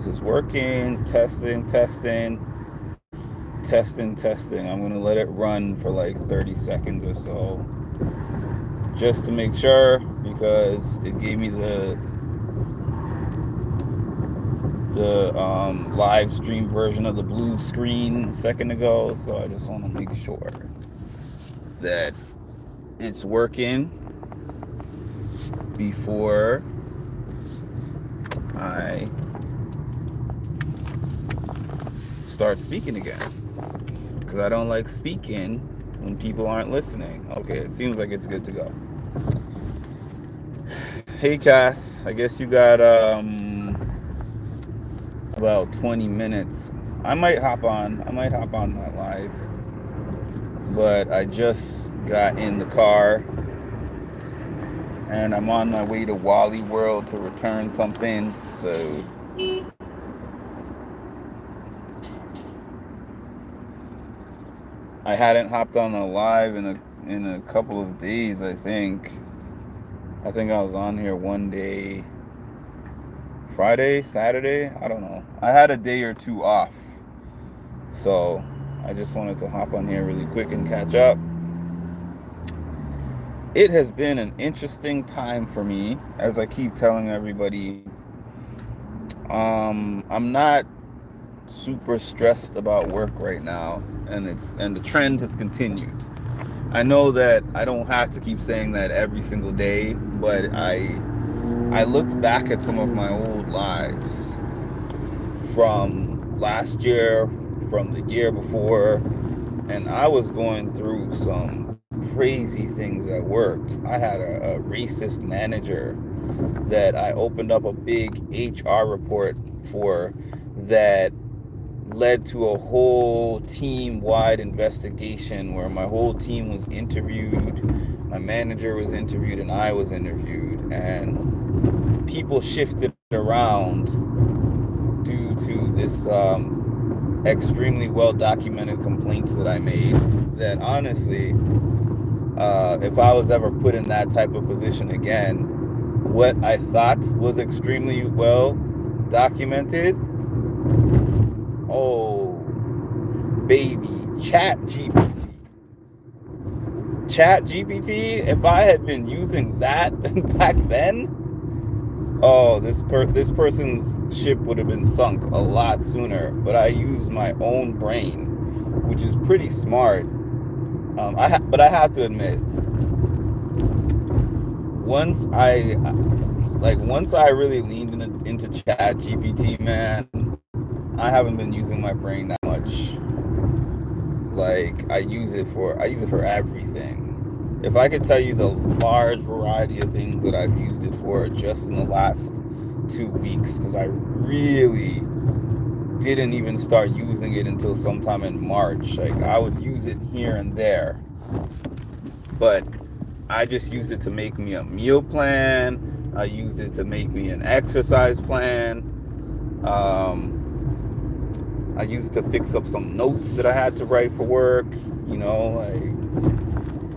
is working. Testing. I'm going to let it run for like 30 seconds or so, just to make sure, because it gave me the live stream version of the blue screen a second ago. So I just want to make sure that it's working before I start speaking again, because I don't like speaking when people aren't listening. Okay, it seems like it's good to go. Hey Cass, I guess you got about 20 minutes. I might hop on that live, but I just got in the car and I'm on my way to Wally World to return something. So I hadn't hopped on a live in a couple of days. I think I was on here one day, Friday, Saturday. I don't know. I had a day or two off, so I just wanted to hop on here really quick and catch up. It has been an interesting time for me, as I keep telling everybody. I'm not super stressed about work right now, and the trend has continued. I know that I don't have to keep saying that every single day, but I looked back at some of my old lives from last year, from the year before, and I was going through some crazy things at work. I had a racist manager that I opened up a big HR report for, that led to a whole team-wide investigation where my whole team was interviewed, my manager was interviewed, and I was interviewed, and people shifted around due to this extremely well-documented complaints that I made, that honestly, if I was ever put in that type of position again, what I thought was extremely well documented, oh baby, chat GPT, if I had been using that back then, oh, this person's ship would have been sunk a lot sooner. But I used my own brain, which is pretty smart. But I have to admit, once I really leaned into chat GPT, man, I haven't been using my brain that much. Like, I use it for everything. If I could tell you the large variety of things that I've used it for just in the last 2 weeks, because I really didn't even start using it until sometime in March. Like, I would use it here and there, but I just used it to make me a meal plan. I used it to make me an exercise plan. I used it to fix up some notes that I had to write for work.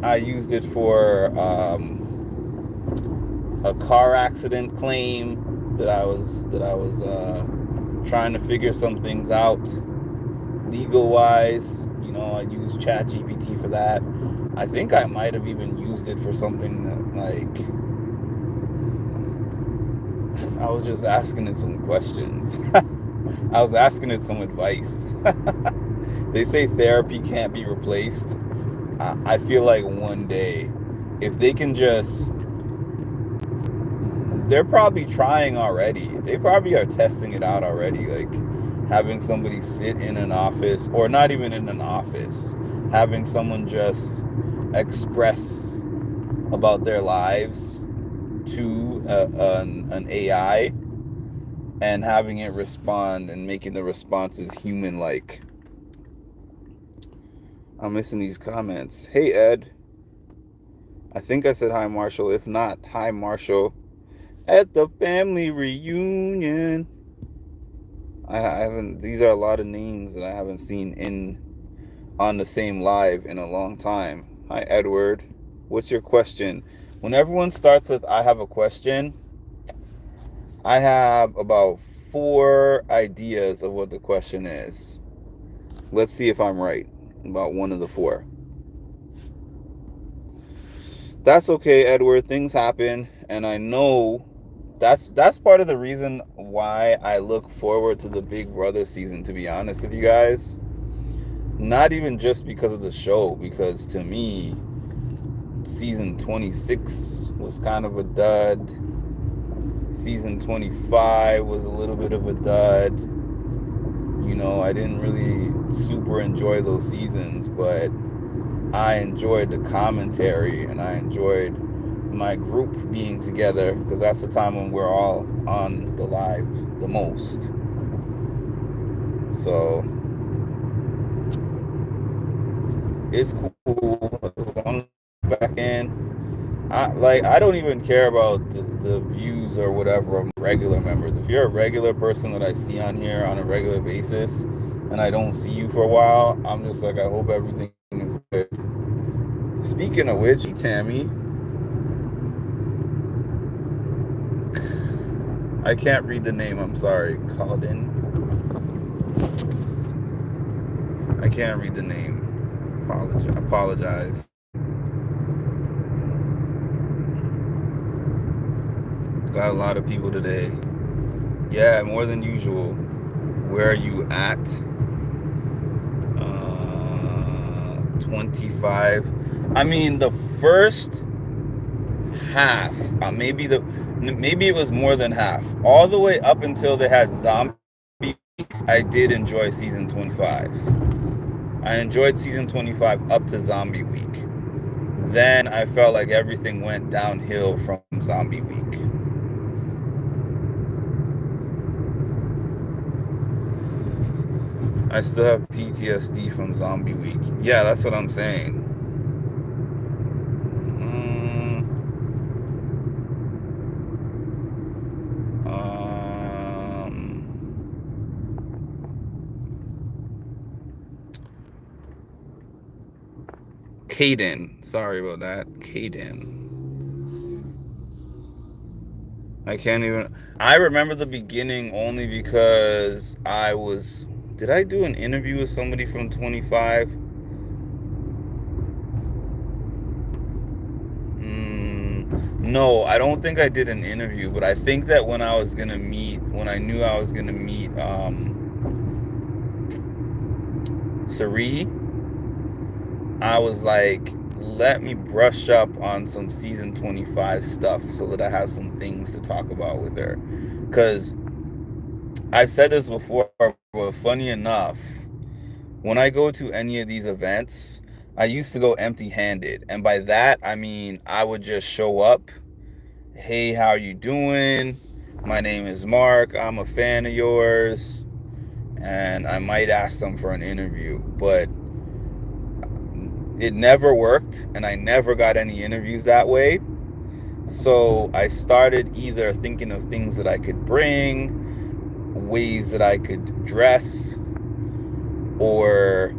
I used it for a car accident claim that I was trying to figure some things out legal wise. I used ChatGPT for that. I think I might have even used it for something that, like, I was just asking it some questions. I was asking it some advice. They say therapy can't be replaced. I feel like one day, if they can just, they're probably trying already. They probably are testing it out already. Like, having somebody sit in an office, or not even in an office, having someone just express about their lives to an AI, and having it respond and making the responses human-like. I'm missing these comments. Hey, Ed. I think I said hi, Marshall. If not, hi, Marshall. At the family reunion. I haven't. These are a lot of names that I haven't seen on the same live in a long time. Hi, Edward. What's your question? When everyone starts with "I have a question," I have about 4 ideas of what the question is. Let's see if I'm right about one of the 4. That's okay, Edward. Things happen, and I know that's part of the reason why I look forward to the Big Brother season, to be honest with you guys. Not even just because of the show, because to me, season 26 was kind of a dud. Season 25 was a little bit of a dud. I didn't really super enjoy those seasons, but I enjoyed the commentary and I enjoyed my group being together, because that's the time when we're all on the live the most. So it's cool as long as I'm back in. I don't even care about the views or whatever of regular members. If you're a regular person that I see on here on a regular basis and I don't see you for a while, I'm just like, I hope everything is good. Speaking of which, Tammy, I can't read the name, I'm sorry. Called in. I can't read the name. Apologize. Got a lot of people today. Yeah, more than usual. Where are you at? 25. I mean, the first half, maybe it was more than half. All the way up until they had Zombie Week, I did enjoy season 25. I enjoyed season 25 up to Zombie Week. Then I felt like everything went downhill from Zombie Week. I still have PTSD from Zombie Week. Yeah, that's what I'm saying. Caden. Sorry about that. Caden. I can't even... I remember the beginning only because I was... Did I do an interview with somebody from 25? No, I don't think I did an interview, but I think that when I knew I was gonna meet Sari, I was like, let me brush up on some season 25 stuff so that I have some things to talk about with her. Because I've said this before, but funny enough, when I go to any of these events, I used to go empty-handed. And by that, I mean I would just show up. Hey, how are you doing? My name is Mark. I'm a fan of yours. And I might ask them for an interview. But it never worked, and I never got any interviews that way. So I started either thinking of things that I could bring, ways that I could dress, or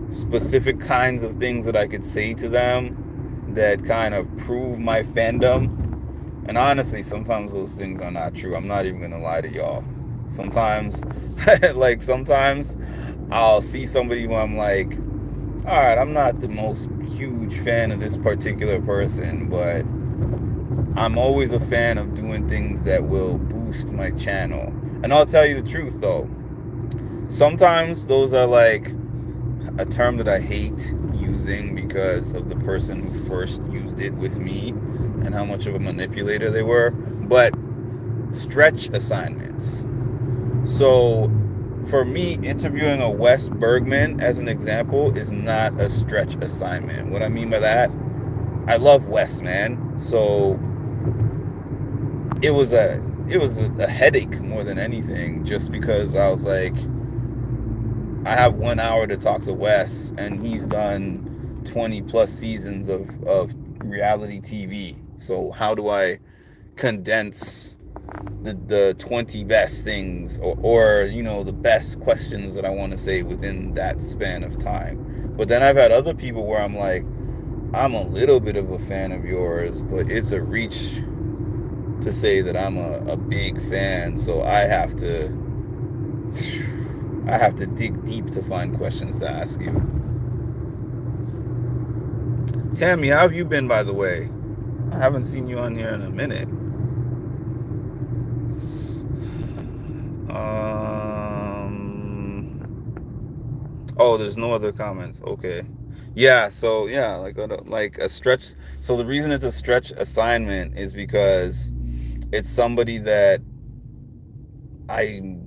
specific kinds of things that I could say to them that kind of prove my fandom. And honestly, sometimes those things are not true. I'm not even gonna lie to y'all. Sometimes sometimes I'll see somebody who I'm like, all right, I'm not the most huge fan of this particular person, but I'm always a fan of doing things that will boost my channel. And I'll tell you the truth though, sometimes those are like a term that I hate using because of the person who first used it with me and how much of a manipulator they were, but stretch assignments. So for me, interviewing a Wes Bergman, as an example, is not a stretch assignment. What I mean by that, I love Wes, man. So it was a headache more than anything, just because I was like, I have 1 hour to talk to Wes, and he's done 20 plus seasons of reality TV. So how do I condense the 20 best things or the best questions that I want to say within that span of time? But then I've had other people where I'm like, I'm a little bit of a fan of yours, but it's a reach to say that I'm a big fan, so I have to dig deep to find questions to ask you. Tammy, how have you been, by the way? I haven't seen you on here in a minute. Oh, there's no other comments. Okay. Yeah, so yeah, like a stretch. So the reason it's a stretch assignment is because it's somebody that I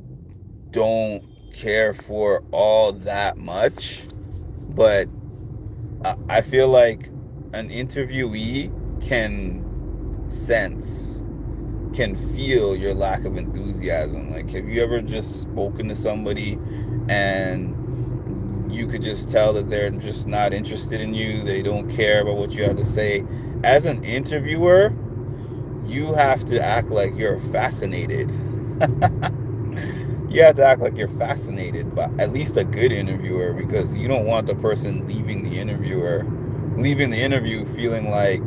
don't care for all that much, but I feel like an interviewee can sense, can feel your lack of enthusiasm. Like, have you ever just spoken to somebody and you could just tell that they're just not interested in you? They don't care about what you have to say. As an interviewer, you have to act like you're fascinated. You have to act like you're fascinated by at least a good interviewer, because you don't want the person leaving the interview feeling like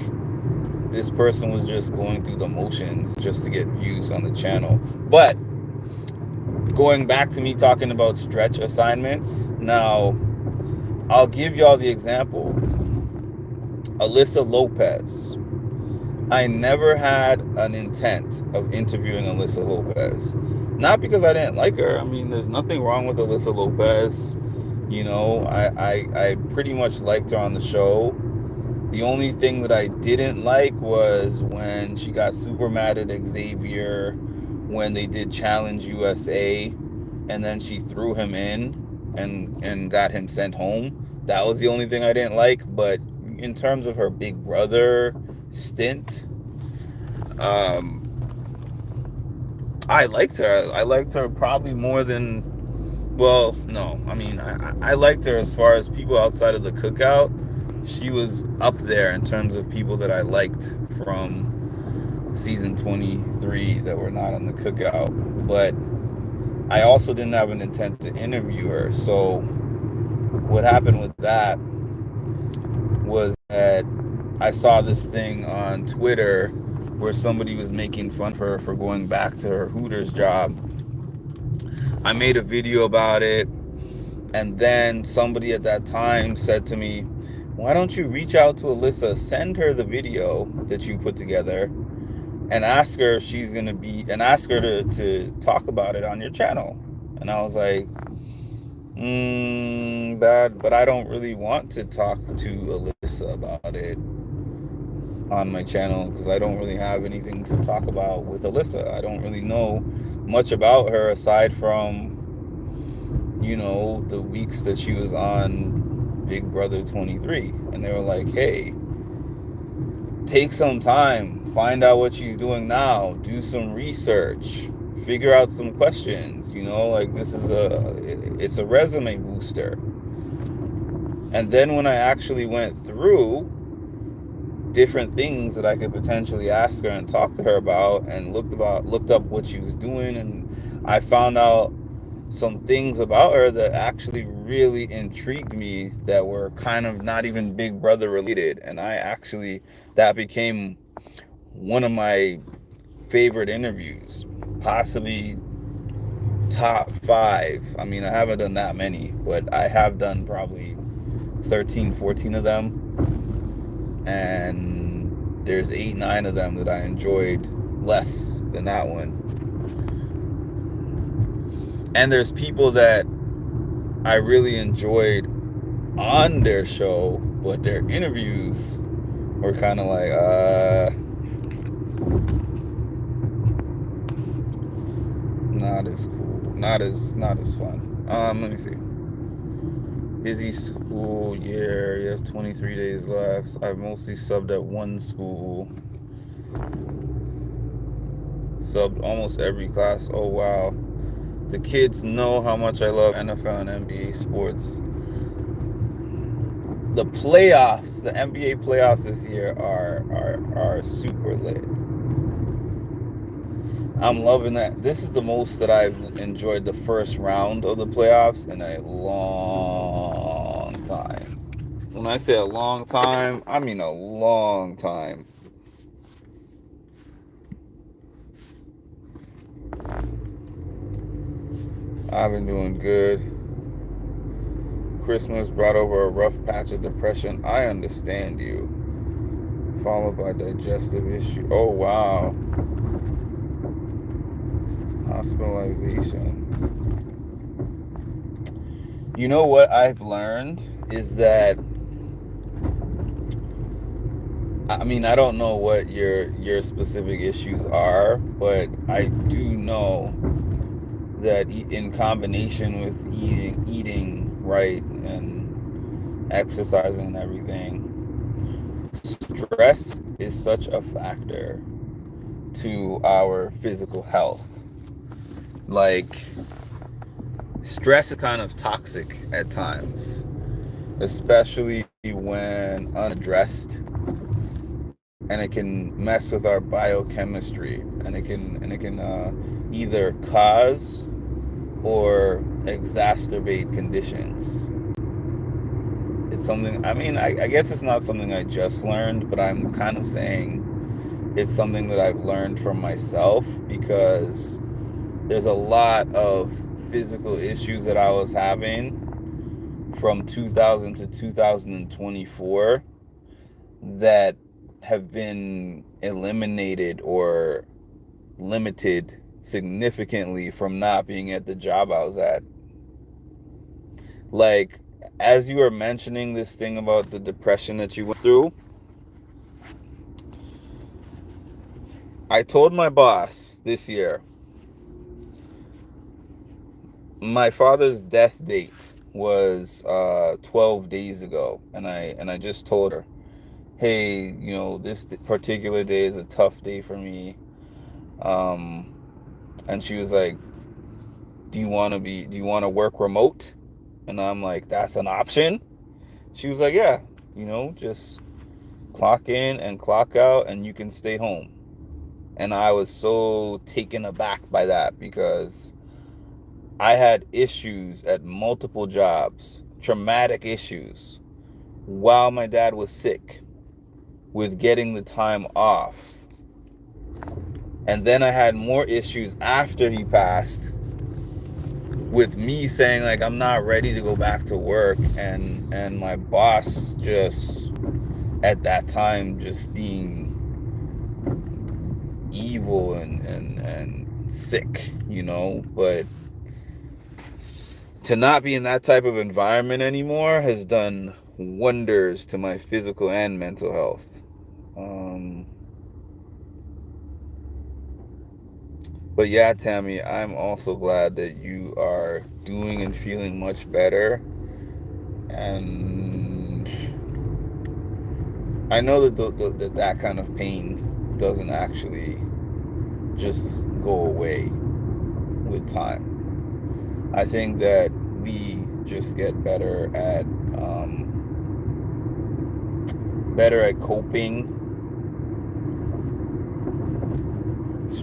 this person was just going through the motions just to get views on the channel. But going back to me talking about stretch assignments, now I'll give y'all the example. Alyssa Lopez. I never had an intent of interviewing Alyssa Lopez. Not because I didn't like her. I mean, there's nothing wrong with Alyssa Lopez. You know, I pretty much liked her on the show. The only thing that I didn't like was when she got super mad at Xavier when they did Challenge USA, and then she threw him in and got him sent home. That was the only thing I didn't like. But in terms of her Big Brother stint, I liked her. I liked her probably more than, well, no. I mean, I liked her as far as people outside of the cookout. She was up there in terms of people that I liked from season 23 that were not on the cookout. But I also didn't have an intent to interview her. So what happened with that was that I saw this thing on Twitter where somebody was making fun of her for going back to her Hooters job. I made a video about it, and then somebody at that time said to me, why don't you reach out to Alyssa, send her the video that you put together, and ask her if she's going to be, and ask her to talk about it on your channel. And I was like, but I don't really want to talk to Alyssa about it on my channel, because I don't really have anything to talk about with Alyssa. I don't really know much about her aside from, you know, the weeks that she was on Big Brother 23. And they were like, hey, take some time, find out what she's doing now, do some research, figure out some questions, you know, like it's a resume booster. And then when I actually went through different things that I could potentially ask her and talk to her about, and looked up what she was doing, and I found out some things about her that actually really intrigued me, that were kind of not even Big Brother related. And that became one of my favorite interviews, possibly top 5. I mean, I haven't done that many, but I have done probably 13, 14 of them. And there's 8, 9 of them that I enjoyed less than that one. And there's people that I really enjoyed on their show, but their interviews were kind of like, not as cool, not as fun. Let me see. Busy school year. You have 23 days left. I've mostly subbed at one school. Subbed almost every class. Oh, wow. The kids know how much I love NFL and NBA sports. The playoffs, the NBA playoffs this year are super lit. I'm loving that. This is the most that I've enjoyed the first round of the playoffs in a long time. When I say a long time, I mean a long time. I've been doing good. Christmas brought over a rough patch of depression. I understand you. Followed by digestive issue. Oh, wow. Hospitalizations. You know what I've learned is that, I mean, I don't know what your specific issues are, but I do know that in combination with eating right and exercising and everything, stress is such a factor to our physical health. Like, stress is kind of toxic at times, especially when unaddressed, and it can mess with our biochemistry, and it can either cause or exacerbate conditions. It's something, I mean, I guess it's not something I just learned, but I'm kind of saying it's something that I've learned from myself, because there's a lot of physical issues that I was having from 2000 to 2024 that have been eliminated or limited significantly from not being at the job I was at. Like, as you were mentioning this thing about the depression that you went through, I told my boss this year, my father's death date was 12 days ago, and I just told her, hey, this particular day is a tough day for me. Um, and she was like, do you want to work remote? And I'm like, that's an option? She was like, yeah, just clock in and clock out and you can stay home. And I was so taken aback by that, because I had issues at multiple jobs, traumatic issues, while my dad was sick, with getting the time off. And then I had more issues after he passed, with me saying, like, I'm not ready to go back to work, and my boss just at that time just being evil and sick, but to not be in that type of environment anymore has done wonders to my physical and mental health. But yeah, Tammy, I'm also glad that you are doing and feeling much better. And I know that that kind of pain doesn't actually just go away with time. I think that we just get better at coping,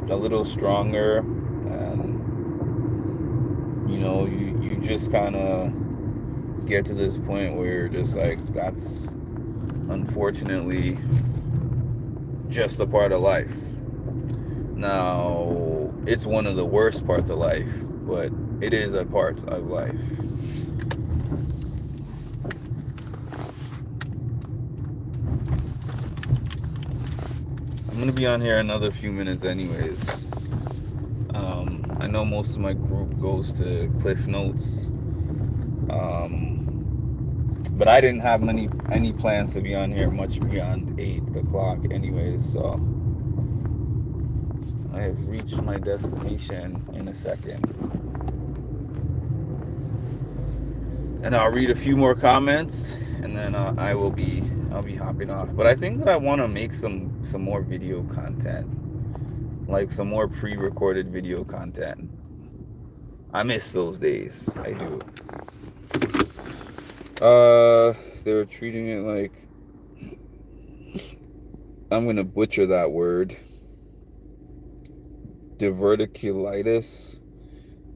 a little stronger, and you just kind of get to this point where you're just like, that's unfortunately just a part of life. Now, it's one of the worst parts of life, but it is a part of life. I'm gonna be on here another few minutes anyways. I know most of my group goes to Cliff Notes, but I didn't have any plans to be on here much beyond 8 o'clock anyways, so I have reached my destination in a second. And I'll read a few more comments, and then I'll be hopping off. But I think that I want to make some more video content, like some more pre-recorded video content. I miss those days. I do. They were treating it like, I'm gonna butcher that word, diverticulitis.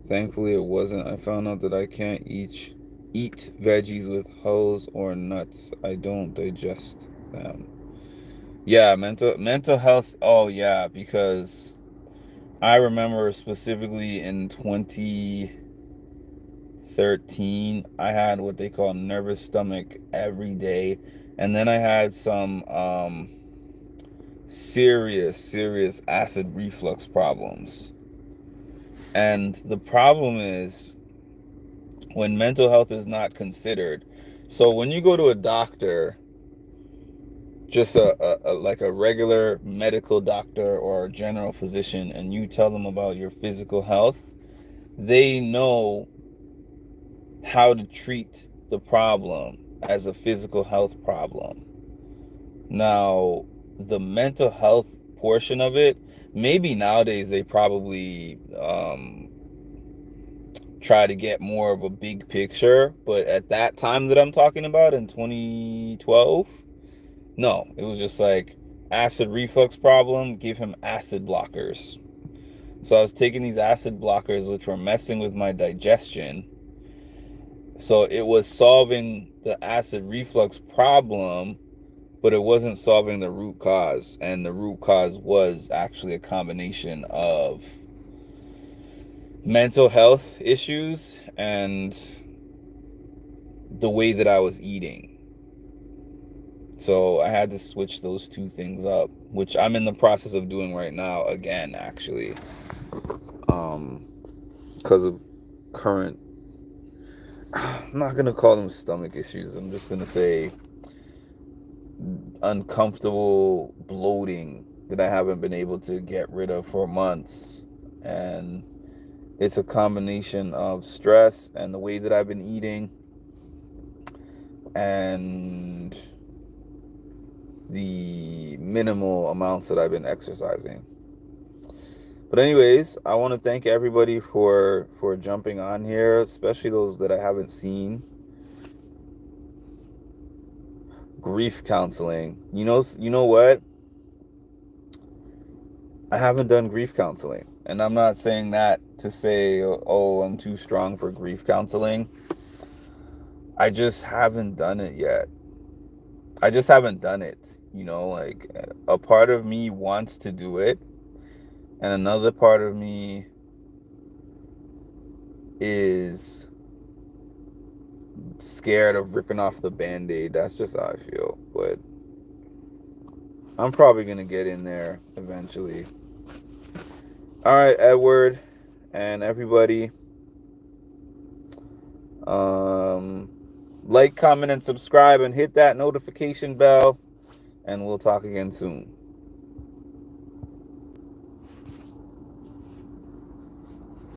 Thankfully it wasn't. I found out that I can't eat veggies with hulls or nuts. I don't digest them. Yeah, mental health. Oh yeah, because I remember specifically in 2013, I had what they call nervous stomach every day. And then I had some serious acid reflux problems. And the problem is when mental health is not considered. So when you go to a doctor, just like a regular medical doctor or a general physician, and you tell them about your physical health, they know how to treat the problem as a physical health problem. Now, the mental health portion of it, maybe nowadays they probably try to get more of a big picture, but at that time that I'm talking about in 2012, no, it was just like acid reflux problem, give him acid blockers. So I was taking these acid blockers, which were messing with my digestion. So it was solving the acid reflux problem, but it wasn't solving the root cause. And the root cause was actually a combination of mental health issues and the way that I was eating. So I had to switch those two things up, which I'm in the process of doing right now again, actually. Because of current, I'm not going to call them stomach issues. I'm just going to say uncomfortable bloating that I haven't been able to get rid of for months. And it's a combination of stress and the way that I've been eating and the minimal amounts that I've been exercising. But anyways, I want to thank everybody for jumping on here, especially those that I haven't seen. Grief counseling. You know what? I haven't done grief counseling. And I'm not saying that to say, oh, I'm too strong for grief counseling. I just haven't done it yet. I just haven't done it. Like a part of me wants to do it. And another part of me is scared of ripping off the Band-Aid. That's just how I feel. But I'm probably going to get in there eventually. All right, Edward and everybody. Like, comment, and subscribe, and hit that notification bell. And we'll talk again soon.